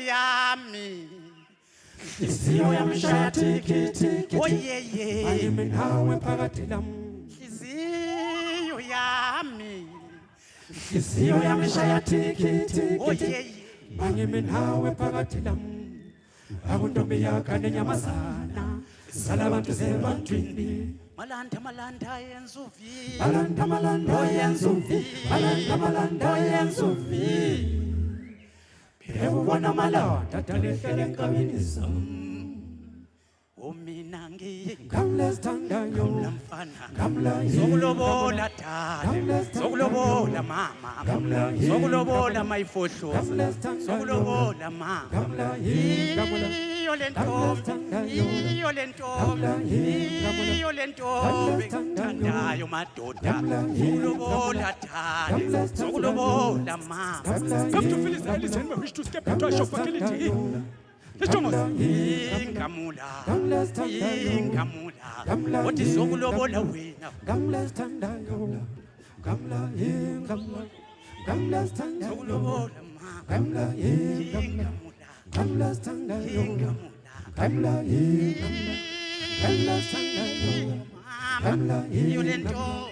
yami Inhliziyo yami ishaya tikiti oyeye Ayimi nawe phakathi lam inhliziyo yami Inhliziyo yami ishaya tikiti oyeye Ayimi nawe phakathi lam Akuntombi yakho nenyamazana Salabantu sebantwini malanda yenza uvi Malanda yenza uvi Malanda yenza uvi Bewubona malanda adalehlele enkabini zami umina ngiye Kamlesithandayo mfana zokulobola dade zokulobola mama zokulobola mayifodlo zokulobola mama iyo lentombi thandayo madoda zokulobola dade zokulobola mama Come to Philistine, listen, we wish to step into a shop facility. Let's join us. ingamula othi zokulobola wena Kamlesithandayo zokulobola mama ingamula mama iyo lento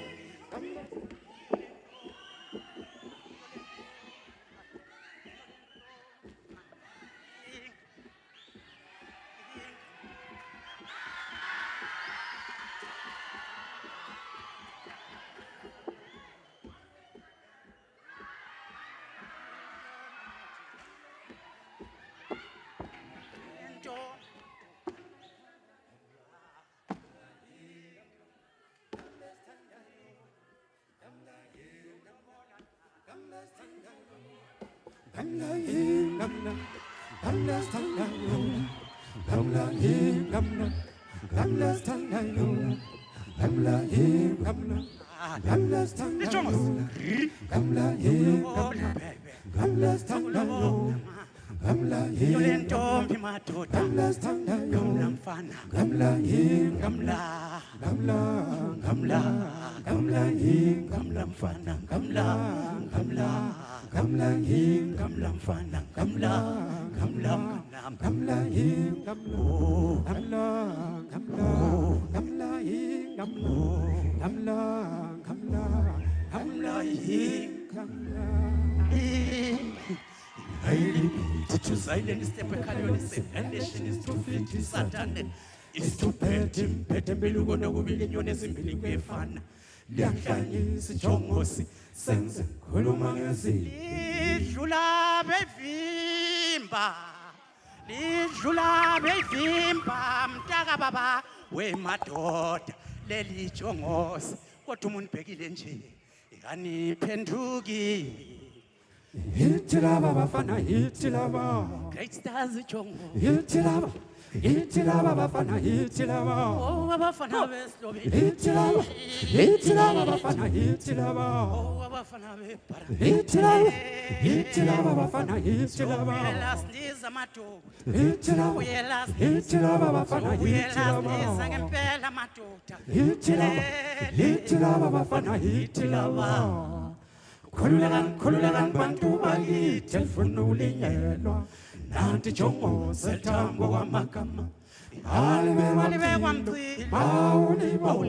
iyo lentombi madoda gamla mfana gamla mfana gamla mfana to silence the precarious and nation is to fit Satan is to pet him belugo no kubilinyone ezimbili kwefana liyahlanyisa ijongosi senze khuluma ngezini lidlula bevimba mntaka baba wemadoda leli jongosi kodwa umuntu bhekile nje ikaniphenduki Hitilaba bafana hitilaba Great stars jongo hitilaba bafana hitilaba oh abafana beslobi hitilaba bafana hitilaba oh abafana bepara hitilaba bafana hitilaba uyelasniza madoda hitilaba bafana hitilaba uyelasniza ngempela madoda hitilaba bafana hitilaba Khululekan bantu bakithi elifuna ulinyelwa nanti jongo sethambo kwamagama walibekwa mcilo awulibo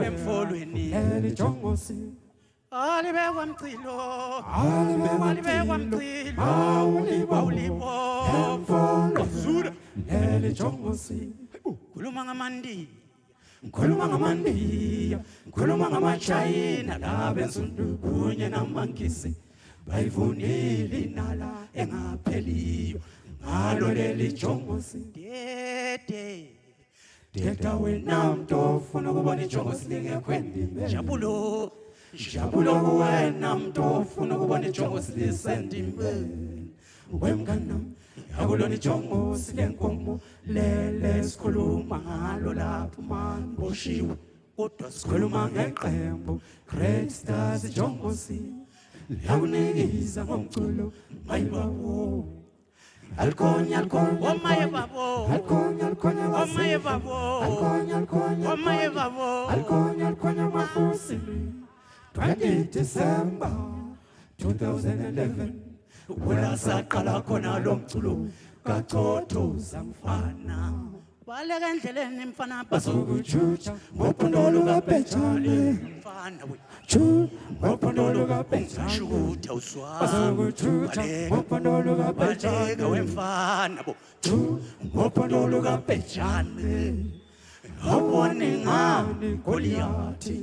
emfolweni elijongosi walibekwa mcilo awulibo zura elijongosi khuluma ngamandi Ngikhuluma ngamaChina labensundu kunye namankisi bayivunile inala engapheliyo ngalo leli jongosi deda wena mntu ufuna ukubona ijongosi lingekho endimeni jabulo wena mntu ufuna ukubona ijongosi lisendimeni wemnganam yakulona ijongosi lenkomo lele sikhuluma ngalo lapho maniboshiwe kodwa sikhuluma ngeqembu Great Stars ijongosi liyawunikiza ngomculo mayibawo alkonya omaye babo alkonya mafusi 20 December 2011 wena saqala khona lo mculo kachothoza mfana baleka endleleni mfana bazokujuja ngophondo lukabhejane mfana we ngophondo lukabhejane ungashutha uswa bazokujuja ngophondo lukabhejane baleka wemfana bo ngophondo lukabhejane awone ngani Goliathi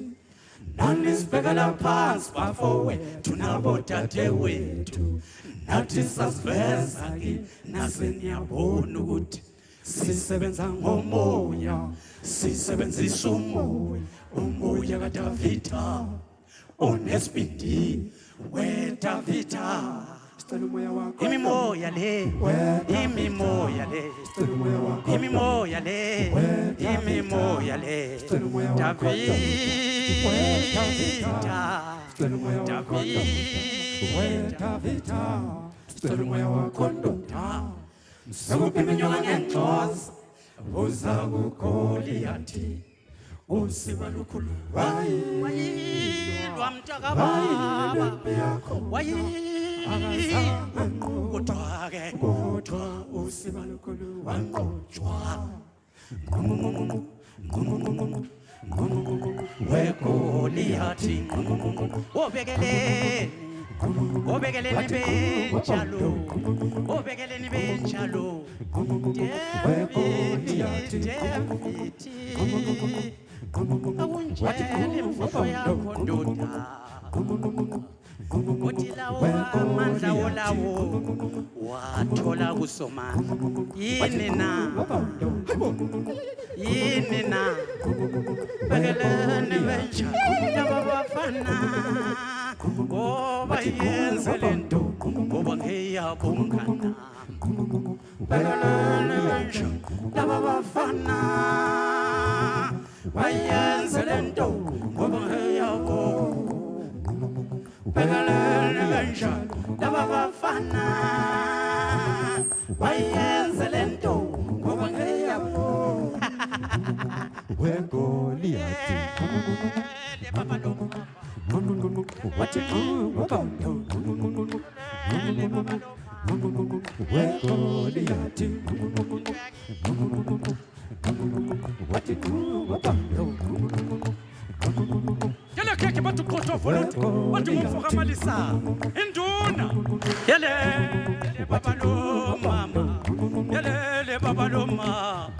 nani sibekela phansi bafowethu nabodadewethu nathi sasiveza ki naseniyabona ukuthi sisebenza ngomoya sisebenzisa umoya kaDavida onesibindi weDavida sicela umoya wakho imimoya le imimoya le imimoya le imimoya le Davida sicela umoya wakho ndoda Sokuphiminyoka ngenxoza uza kuGoliathi usiba lukhulu wayilwa mtaka baba wayilwa kodwa usiba lukhulu wanqotshwa weGoliathi obekeleni benjalo obekeleni benjalo David akunjeli mfufo yakho ndoda uthi lawo amandla wolawo wathola kusomana yini na bekeleni benjalo laba bafana ngoba yenze lento ngoba ngeyabongana bekeleni benjalo laba bafana bayenze lento ngoba ngeyabongana bekeleni benjalo laba bafana bayenze lento ngoba ngeyabongana weGoliathi baba lo wathi weGoliathi wathi Yale keke bathi uqotho voluti bathi ngumfoka malisa induna yale baba lo mama yale baba lo mama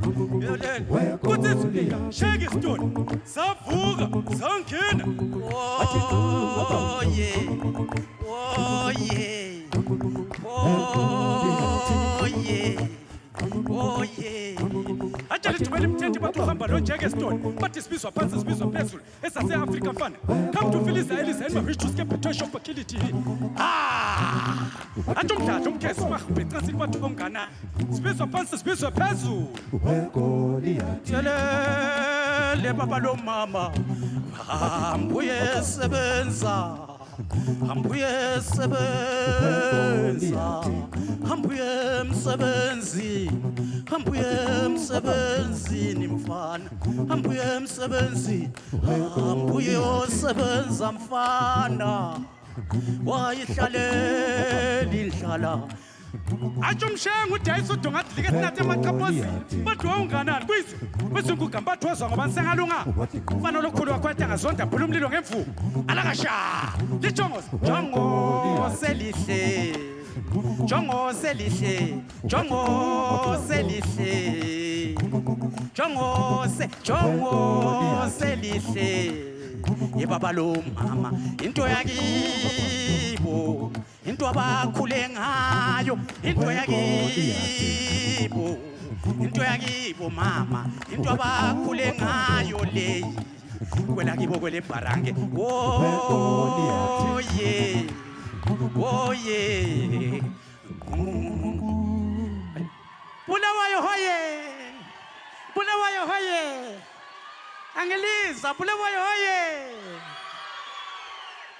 yale kuthi shake stone savuka sangena oh yeah oh yeah oh yeah oh yeah Ajali tumeli mthethe bathi uhamba lo njeke stone bathi sibizwa phansi sibizwa phezulu esase Africa mfana come to feel Israel and wish to escape the of fertility athi umdlalo umkheso mahubheca sithi bathi ongana sibizwa phansi sibizwa phezulu weGoliathi le baba lo mama hambuye sebenza hambuye sebenza hambuye msebenzi hambuye msebenzini mfana hambuye msebenzi hambuye osebenza mfana wayihlalela indlala athi umshengu udayisa udongathi like sinathe amaqaphozi bathi wawunganani kuyizwe besingugamba bathozwa ngoba sengalunga mfana lokhulu wakho athi angazonda phula umlilo ngemvubu alakasha lijongoze jongose lihle jongose lihle jongose lihle jongose lihle yebaba lo mama into yakibo into abakhule ngayo into yakibo mama into abakhule ngayo leyi kwela kibo kwele barange oh yeah oh yeah Bulawayo hoye Angeliza Bulawayo hoye